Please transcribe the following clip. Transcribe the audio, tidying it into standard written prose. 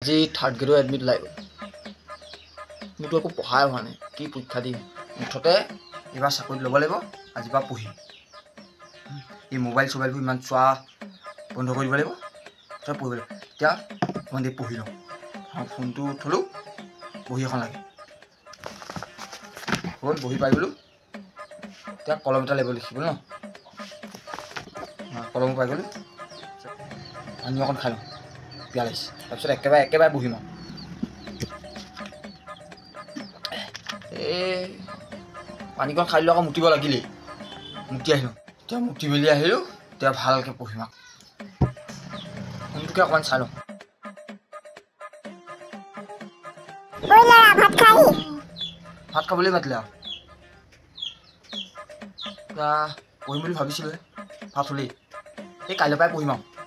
আজি third গ্ৰেডৰ admit ওলাই গ'ল মোৰতো একো পঢ়াই হোৱা নাই কি পৰীক্ষা দিম মুঠতে এইবাৰ চাকৰিত ল'ব লাগিব আজিৰ পৰা পঢ়িম এই মোবাইল চবাইলবোৰ ইমান চোৱা বন্ধ কৰি দিব লাগিব তই পঢ়িব লাগিব এতিয়া অকণমান দেৰি পঢ়ি লওঁ ফোনটো থলোঁ বহি এখন লাগে হ'ল বহি পাই গ'লোঁ এতিয়া কলম এটা লাগিব লিখিব ন কলম পাই গ'লোঁ পানী অকণ খাই লওঁ পিয়াহ লাগিছে তাৰপিছত একেবাৰে বহিম আৰু এই পানীকণ খাই দিলোঁ আকৌ মুতিব লাগিলেই মুতি আহিলোঁ এতিয়া মুতি মেলি আহিলোঁ এতিয়া ভালকৈ পঢ়িম আৰু ফোনটোকে অকণমান চাই লওঁ ভাত খাবলৈ মাতিলে আৰু এতিয়া পঢ়িম বুলি ভাবিছিলোঁ ভাত হ'লেই এই কাইলৈৰ পৰাই পঢ়িম আৰু